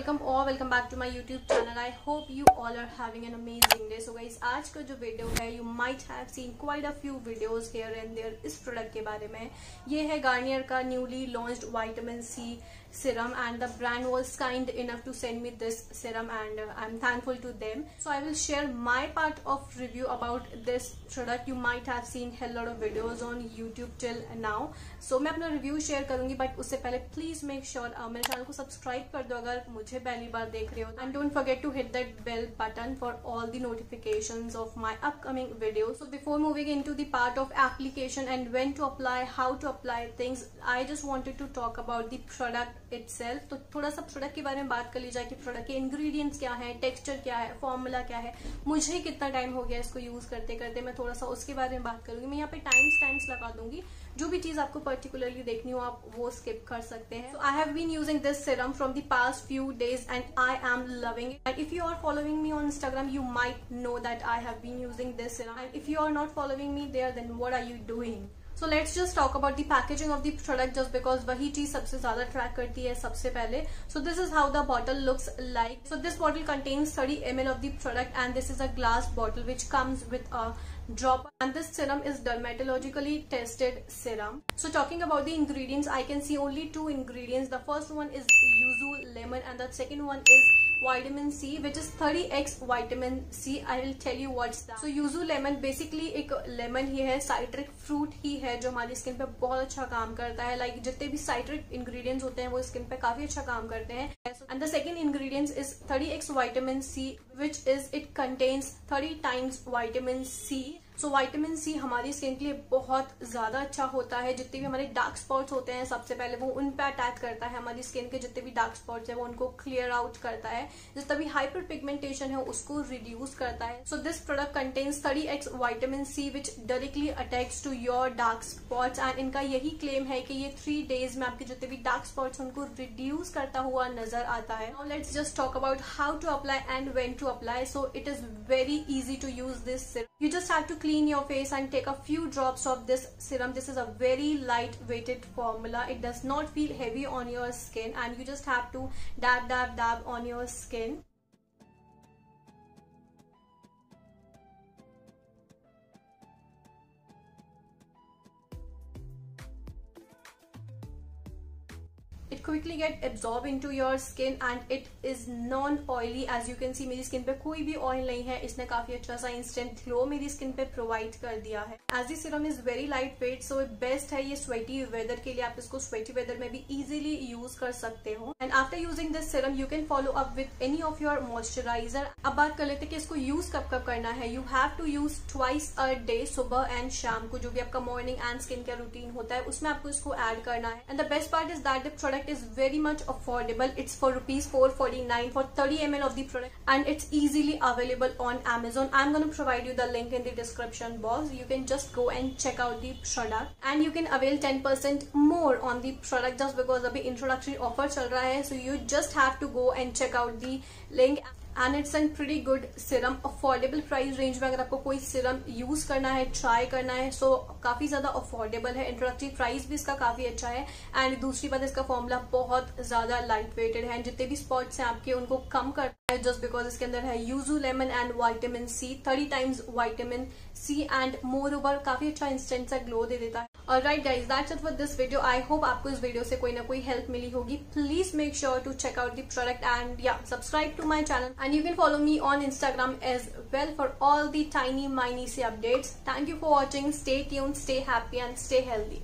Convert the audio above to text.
welcome back to my YouTube channel. I hope you all are having an amazing day. So guys, आज का जो video है, you might have seen quite a few videos here and there इस product के बारे में. ये है Garnier का newly launched vitamin C serum and the brand was kind enough to send me this serum and I'm thankful to them. So I will share my part of review about this product. You might have seen a lot of videos on YouTube till now. So मैं अपना review share करूंगी, but उससे पहले please make sure मेरे channel को subscribe कर दो अगर मुझे पहली बार देख रहे हो, and don't forget to hit that bell button for all the notifications of my upcoming videos. So before moving into the part of application and when to apply, how to apply things, I just wanted to talk about the product itself. तो थोड़ा सा product के बारे में बात कर ली जाए कि प्रोडक्ट के इंग्रेडिएंट्स क्या है, टेक्सचर क्या है, फॉर्मूला क्या है, मुझे कितना टाइम हो गया इसको यूज करते करते, मैं थोड़ा सा उसके बारे में बात करूंगी. मैं यहाँ पे टाइम स्टैम्प्स लगा दूंगी, जो भी चीज आपको पर्टिकुलरली देखनी हो आप वो स्किप कर सकते हैं. So I have been using this serum from the past few days and I am loving it. And if you are following me on Instagram, you might know that I have been using this serum. And if you are not following me there, then what are you doing? So let's just talk about the packaging of the product, just because वही चीज सबसे ज्यादा track करती है सबसे पहले. So this is how the bottle looks like. So this bottle contains 30 ml of the product and this is a glass bottle which comes with a dropper, and this serum is dermatologically tested serum. So talking about the ingredients, I can see only two ingredients. The first one is yuzu lemon and the second one is vitamin C, which is 30x vitamin C. I will tell you what's that. So yuzu lemon basically एक lemon ही है, citric fruit ही है जो हमारी skin पे बहुत अच्छा काम करता है. लाइक जितने भी साइट्रिक इंग्रेडिएंट्स होते हैं वो स्किन पे काफी अच्छा काम करते हैं. And the second ingredient is 30x vitamin C, which is it contains 30 times vitamin C. So vitamin C हमारी स्किन के लिए बहुत ज्यादा अच्छा होता है. जितने भी हमारे डार्क स्पॉट्स होते हैं सबसे पहले वो उन पे अटैक करता है. हमारी स्किन के जितने भी डार्क स्पॉट्स हैं वो उनको क्लियर आउट करता है. जितना भी हाइपर पिगमेंटेशन है उसको रिड्यूस करता है. So this product contains 30x vitamin C which directly attacks to your dark spots, and इनका यही क्लेम है कि ये 3 days में आपके जितने भी डार्क स्पॉट्स उनको रिड्यूस करता हुआ नजर आता है. Now let's just talk about how to apply and when to apply. So it is very easy to use this serum. You just have to clean your face and take a few drops of this serum. This is a very light weighted formula. It does not feel heavy on your skin and you just have to dab on your skin. It quickly get absorbed into your skin and it is non-oily. As you can see मेरी skin पे कोई भी oil नहीं है. इसने काफी अच्छा सा इंस्टेंट ग्लो मेरी स्किन पे प्रोवाइड कर दिया है. As the serum is very lightweight, so best है ये स्वेटी वेदर के लिए. आप इसको स्वेटी वेदर में भी इजीली यूज कर सकते हो. And after using this serum you can follow up with any of your moisturizer. अब बात कर लेते हैं कि इसको यूज कब कब करना है. You have to use twice a day, सुबह एंड शाम को. जो भी आपका morning and skin care routine होता है उसमें आपको इसको ऐड करना है. And the best part is that the product is very much affordable. It's for rupees 449 for 30 ml of the product and it's easily available on Amazon. I'm going to provide you the link in the description box. You can just go and check out the product and you can avail 10% more on the product just because अभी introductory offer चल रहा है. So you just have to go and check out the link. And it's a pretty good serum. Affordable price range में अगर आपको कोई serum use करना है, ट्राई करना है, सो काफी ज्यादा अफोर्डेबल है. इंट्रोडक्टरी प्राइस भी इसका काफी अच्छा है. एंड दूसरी बात, इसका फॉर्मूला बहुत ज्यादा लाइट वेटेड है. जितने भी स्पॉट्स हैं आपके उनको कम करता है जस्ट बिकॉज इसके अंदर है yuzu lemon and vitamin C, 30 times vitamin C and more over काफी अच्छा इंस्टेंट सा ग्लो दे देता है. Alright guys, that's it for this video. I hope आपको इस वीडियो से कोई ना कोई हेल्प मिली होगी. Please make sure to check out the product and yeah, subscribe to my channel. And you can follow me on Instagram as well for all the tiny miney updates. Thank you for watching. Stay tuned, stay happy and stay healthy.